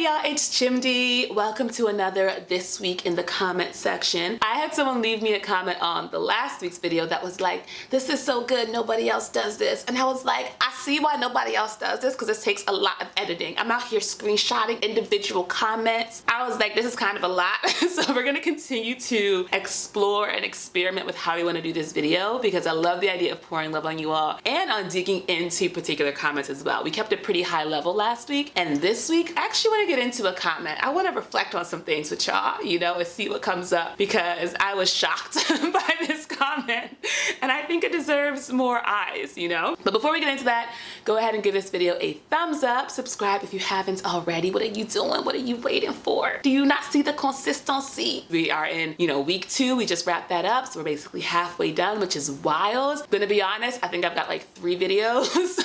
y'all, it's Chimdi. Welcome to another This Week in the Comment section. I had someone leave me a comment on the last week's video that was like, this is so good, nobody else does this. And I was like, I see why nobody else does this because it takes a lot of editing. I'm out here screenshotting individual comments. I was like, this is kind of a lot. So we're gonna continue to explore and experiment with how we wanna do this video because I love the idea of pouring love on you all and on digging into particular comments as well. We kept it pretty high level last week, and this week, I actually want to get into a comment. I want to reflect on some things with y'all, you know, and see what comes up because I was shocked by this comment and I think it deserves more eyes, you know? But before we get into that, go ahead and give this video a thumbs up. Subscribe if you haven't already. What are you doing? What are you waiting for? Do you not see the consistency? We are in, week 2. We just wrapped that up. So we're basically halfway done, which is wild. Gonna be honest, I think I've got like 3 videos.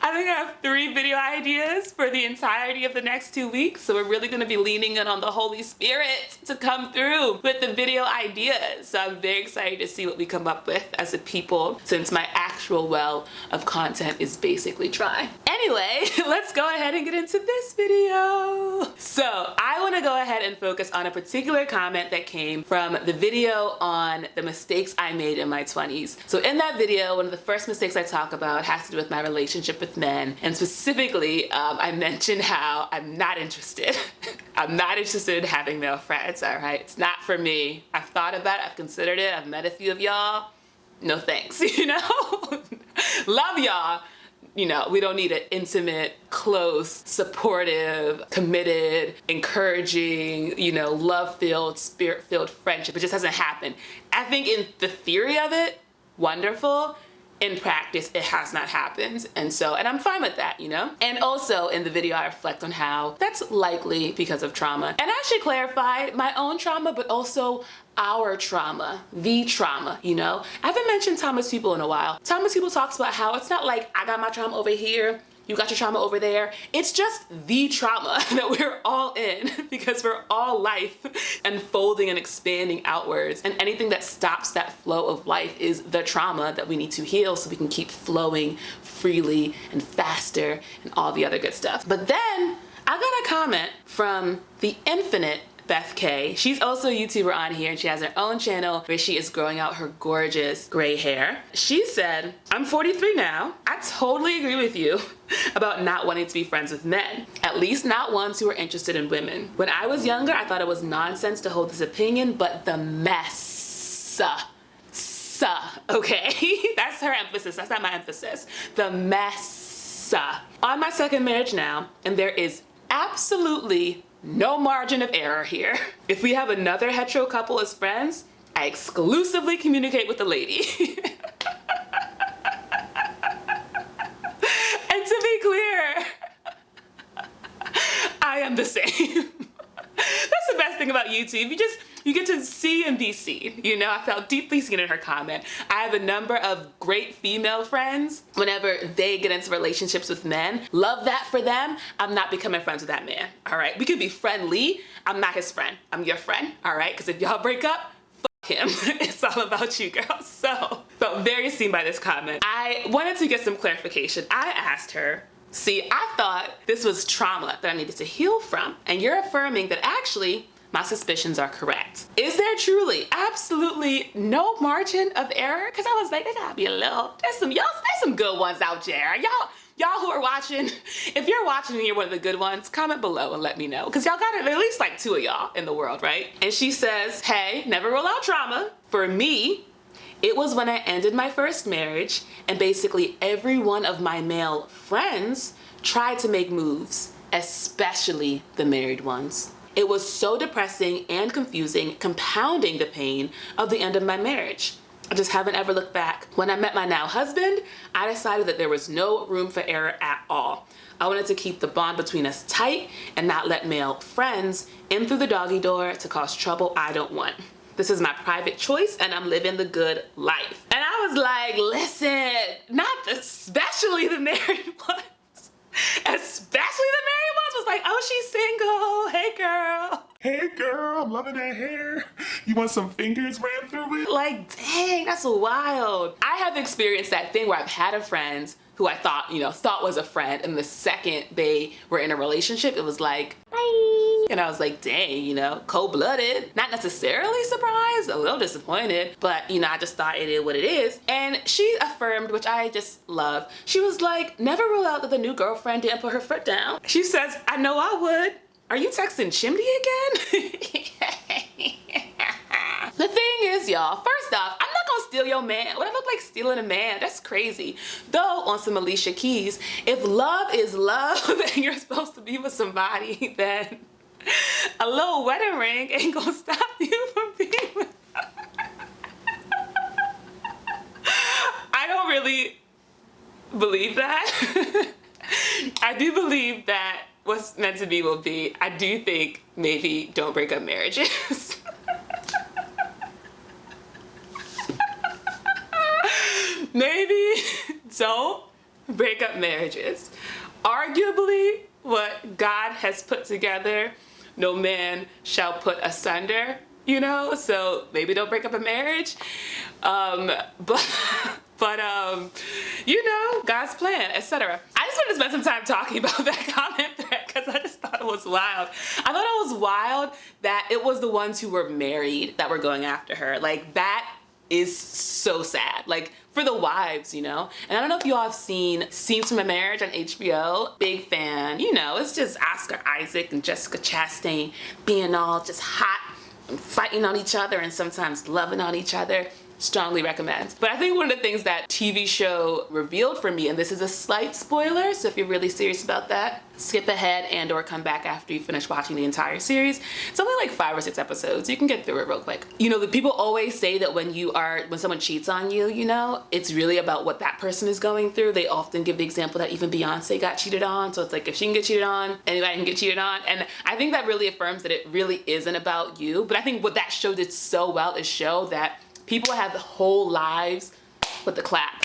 I think I have 3 video ideas for the entirety of the next 2 weeks. So we're really gonna be leaning in on the Holy Spirit to come through with the video ideas. So I'm very excited to see what we come up with as a people since my actual well of content is basically dry. Anyway, let's go ahead and get into this video. So I wanna go ahead and focus on a particular comment that came from the video on the mistakes I made in my 20s. So in that video, one of the first mistakes I talk about has to do with my relationship with men, and specifically I mentioned how I'm not interested. I'm not interested in having male friends, all right? It's not for me. I've thought about it, I've considered it, I've met a few of y'all. No thanks, Love y'all. We don't need an intimate, close, supportive, committed, encouraging, love-filled, spirit-filled friendship. It just hasn't happened. I think in the theory of it, wonderful. In practice, it has not happened. And I'm fine with that, And also in the video, I reflect on how that's likely because of trauma. And I actually clarified my own trauma, but also our trauma, the trauma, I haven't mentioned Thomas People in a while. Thomas People talks about how it's not like I got my trauma over here, you got your trauma over there. It's just the trauma that we're all in because we're all life unfolding and expanding outwards. And anything that stops that flow of life is the trauma that we need to heal so we can keep flowing freely and faster and all the other good stuff. But then I got a comment from the infinite Beth K. She's also a YouTuber on here and she has her own channel where she is growing out her gorgeous gray hair. She said, I'm 43 now. I totally agree with you about not wanting to be friends with men, at least not ones who are interested in women. When I was younger, I thought it was nonsense to hold this opinion, but the mess, okay? That's her emphasis, that's not my emphasis. The mess. On my second marriage now, and there is absolutely no margin of error here. If we have another hetero couple as friends, I exclusively communicate with the lady. And to be clear, I am the same. That's the best thing about YouTube. You get to see and be seen. I felt deeply seen in her comment. I have a number of great female friends. Whenever they get into relationships with men, love that for them. I'm not becoming friends with that man, all right? We could be friendly. I'm not his friend. I'm your friend, all right? Because if y'all break up, fuck him. It's all about you, girl. So, felt very seen by this comment. I wanted to get some clarification. I asked her, see, I thought this was trauma that I needed to heal from, and you're affirming that actually, my suspicions are correct. Is there truly absolutely no margin of error? Because I was like, there gotta be there's some good ones out there. Y'all who are watching, if you're watching and you're one of the good ones, comment below and let me know. Because y'all got it, at least like 2 of y'all in the world, right? And she says, hey, never rule out trauma. For me, it was when I ended my first marriage and basically every one of my male friends tried to make moves, especially the married ones. It was so depressing and confusing, compounding the pain of the end of my marriage. I just haven't ever looked back. When I met my now husband, I decided that there was no room for error at all. I wanted to keep the bond between us tight and not let male friends in through the doggy door to cause trouble I don't want. This is my private choice and I'm living the good life. And I was like, listen, especially the married ones. Especially the married ones was like, oh, she's single. Hey, girl. Hey girl, I'm loving that hair. You want some fingers ran through it? Like, dang, that's wild. I have experienced that thing where I've had a friend who I thought was a friend, and the second they were in a relationship, it was like, bye. And I was like, dang, cold-blooded. Not necessarily surprised, a little disappointed, but I just thought it is what it is. And she affirmed, which I just love. She was like, never rule out that the new girlfriend didn't put her foot down. She says, I know I would. Are you texting Chimney again? The thing is, y'all, first off, I'm not gonna steal your man. What I look like stealing a man? That's crazy. Though, on some Alicia Keys, if love is love and you're supposed to be with somebody, then a little wedding ring ain't gonna stop you from being with them. I don't really believe that. I do believe that what's meant to be will be. I do think maybe don't break up marriages. Maybe don't break up marriages. Arguably, what God has put together, no man shall put asunder, so maybe don't break up a marriage. But God's plan, etc. I just wanted to spend some time talking about that comment thread because I just thought it was wild. I thought it was wild that it was the ones who were married that were going after her. Like, that is so sad. Like, for the wives, And I don't know if you all have seen Scenes from a Marriage on HBO. Big fan. It's just Oscar Isaac and Jessica Chastain being all just hot and fighting on each other and sometimes loving on each other. Strongly recommend. But I think one of the things that TV show revealed for me, and this is a slight spoiler, so if you're really serious about that, skip ahead and or come back after you finish watching the entire series. It's only like 5 or 6 episodes. You can get through it real quick. The people always say that when someone cheats on you, it's really about what that person is going through. They often give the example that even Beyonce got cheated on. So it's like, if she can get cheated on, anybody can get cheated on. And I think that really affirms that it really isn't about you. But I think what that show did so well is show that people have whole lives with the clap.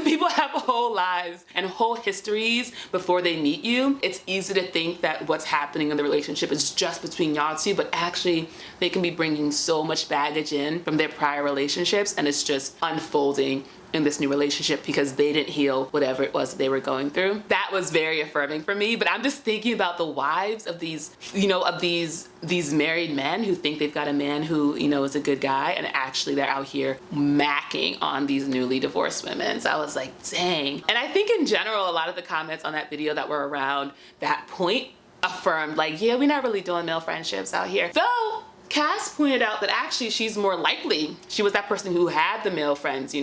People have whole lives and whole histories before they meet you. It's easy to think that what's happening in the relationship is just between y'all two, but actually they can be bringing so much baggage in from their prior relationships, and it's just unfolding in this new relationship because they didn't heal whatever it was that they were going through. That was very affirming for me, but I'm just thinking about the wives of these married men who think they've got a man who, is a good guy, and actually they're out here macking on these newly divorced women. So I was like, dang. And I think in general, a lot of the comments on that video that were around that point affirmed, like, yeah, we're not really doing male friendships out here. Though, Cass pointed out that actually she's more likely, she was that person who had the male friends,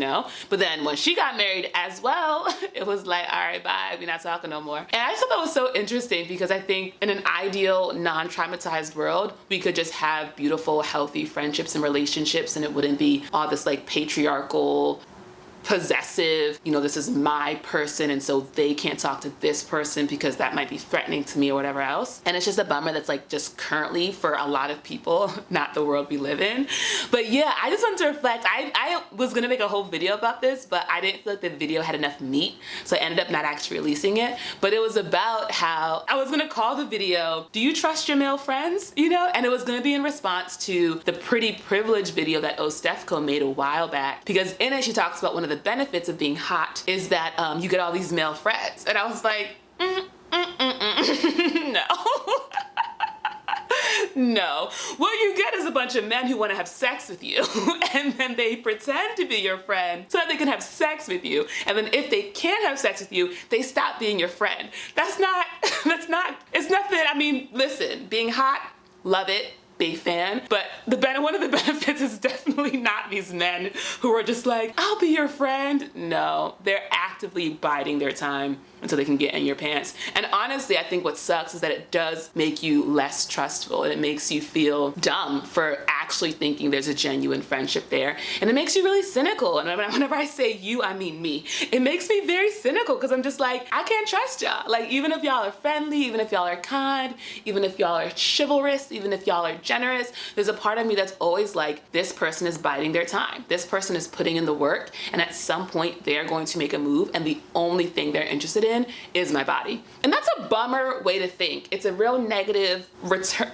but then when she got married as well, it was like, all right, bye, we're not talking no more. And I just thought that was so interesting because I think in an ideal, non-traumatized world, we could just have beautiful, healthy friendships and relationships, and it wouldn't be all this like patriarchal, possessive, this is my person, and so they can't talk to this person because that might be threatening to me or whatever else. And it's just a bummer that's like just currently for a lot of people, not the world we live in. But yeah, I just wanted to reflect. I was gonna make a whole video about this, but I didn't feel like the video had enough meat, so I ended up not actually releasing it. But it was about how I was gonna call the video, Do You Trust Your Male Friends? And it was gonna be in response to the Pretty Privilege video that Ostefco made a while back, because in it she talks about one of the benefits of being hot is that you get all these male friends. And I was like, no. No. What you get is a bunch of men who want to have sex with you, and then they pretend to be your friend so that they can have sex with you. And then if they can't have sex with you, they stop being your friend. It's nothing. I mean, listen, being hot, love it. Big fan, but one of the benefits is definitely not these men who are just like, I'll be your friend. No, they're actively biding their time until they can get in your pants. And honestly, I think what sucks is that it does make you less trustful, and it makes you feel dumb for actually thinking there's a genuine friendship there. And it makes you really cynical. And whenever I say you, I mean me. It makes me very cynical because I'm just like, I can't trust y'all. Like, even if y'all are friendly, even if y'all are kind, even if y'all are chivalrous, even if y'all are generous, there's a part of me that's always like, this person is biding their time. This person is putting in the work, and at some point they're going to make a move, and the only thing they're interested in is my body. And that's a bummer way to think. It's a real negative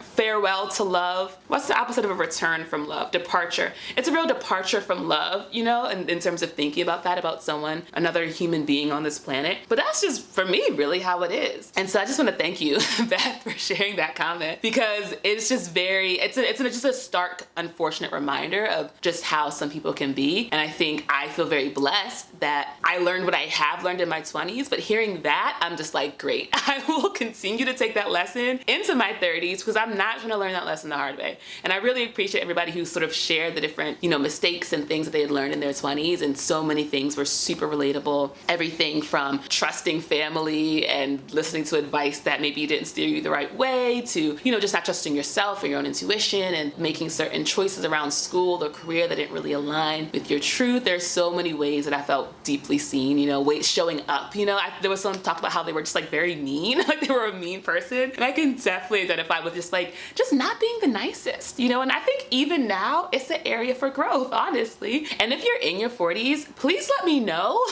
farewell to love. What's the opposite of a return from love? Departure. It's a real departure from love, you know, in terms of thinking about that, about someone, another human being on this planet. But that's just, for me, really how it is. And so I just want to thank you, Beth, for sharing that comment, because it's just it's just a stark, unfortunate reminder of just how some people can be. And I think I feel very blessed that I learned what I have learned in my 20s, but hearing that, I'm just like, great. I will continue to take that lesson into my 30s because I'm not trying to learn that lesson the hard way. And I really appreciate everybody who sort of shared the different, you know, mistakes and things that they had learned in their 20s, and so many things were super relatable. Everything from trusting family and listening to advice that maybe didn't steer you the right way to, you know, just not trusting yourself or your own intuition and making certain choices around school or career that didn't really align with your truth. There's so many ways that I felt deeply seen, you know, showing up, you know, there was someone talked about how they were just like very mean, like they were a mean person. And I can definitely identify with just not being the nicest, you know, and I think even now it's an area for growth, honestly. And if you're in your 40s, please let me know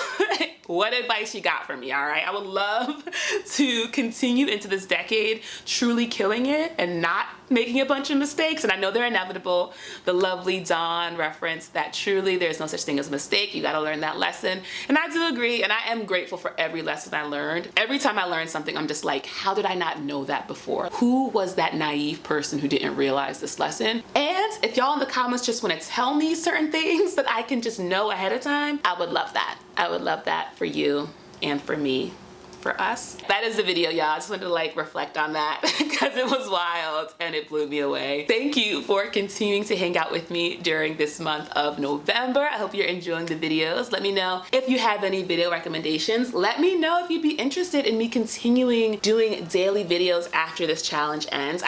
what advice you got for me, all right? I would love to continue into this decade truly killing it and not making a bunch of mistakes. And I know they're inevitable. The lovely Dawn reference that truly there's no such thing as a mistake. You gotta learn that lesson. And I do agree, and I am grateful for every lesson I learned. Every time I learn something, I'm just like, how did I not know that before? Who was that naive person who didn't realize this lesson? And if y'all in the comments just wanna tell me certain things that I can just know ahead of time, I would love that. I would love that for you and for me. For us. That is the video, y'all. I just wanted to like reflect on that because it was wild and it blew me away. Thank you for continuing to hang out with me during this month of November. I hope you're enjoying the videos. Let me know if you have any video recommendations. Let me know if you'd be interested in me continuing doing daily videos after this challenge ends.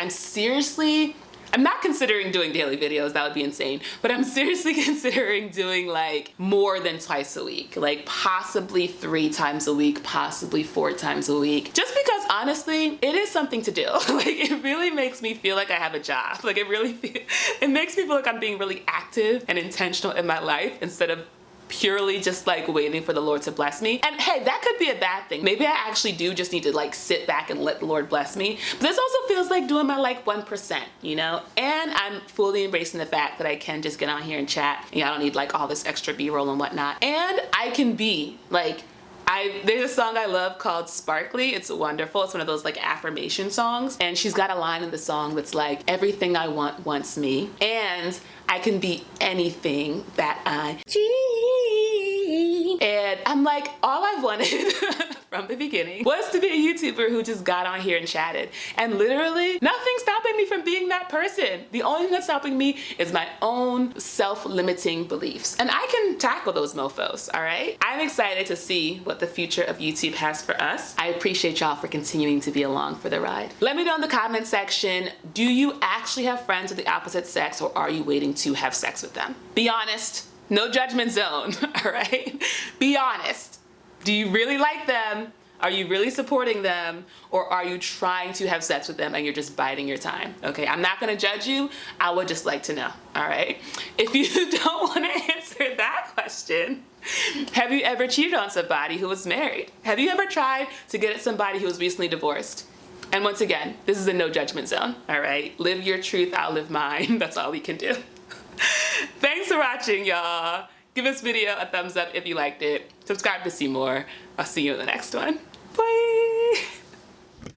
I'm not considering doing daily videos, that would be insane, but I'm seriously considering doing like more than twice a week, like possibly 3 times a week, possibly 4 times a week, just because honestly, it is something to do. Like it really makes me feel like I have a job. Like it makes me feel like I'm being really active and intentional in my life instead of purely just like waiting for the Lord to bless me. And hey, that could be a bad thing. Maybe I actually do just need to like sit back and let the Lord bless me. But this also feels like doing my like 1%, you know? And I'm fully embracing the fact that I can just get on here and chat and I don't need like all this extra B-roll and whatnot. And I can be like, there's a song I love called Sparkly. It's wonderful. It's one of those like affirmation songs. And she's got a line in the song that's like, everything I want wants me. And I can be anything that I dream. And I'm like, all I've wanted from the beginning was to be a YouTuber who just got on here and chatted. And literally nothing's stopping me from being that person. The only thing that's stopping me is my own self-limiting beliefs. And I can tackle those mofos, all right? I'm excited to see what the future of YouTube has for us. I appreciate y'all for continuing to be along for the ride. Let me know in the comment section, do you actually have friends of the opposite sex or are you waiting to have sex with them? Be honest. No judgment zone, all right? Be honest. Do you really like them? Are you really supporting them? Or are you trying to have sex with them and you're just biding your time? Okay, I'm not gonna judge you. I would just like to know, all right? If you don't wanna answer that question, have you ever cheated on somebody who was married? Have you ever tried to get at somebody who was recently divorced? And once again, this is a no judgment zone, all right? Live your truth, I'll live mine. That's all we can do. Thanks for watching, y'all. Give this video a thumbs up if you liked it. Subscribe to see more. I'll see you in the next one. Bye.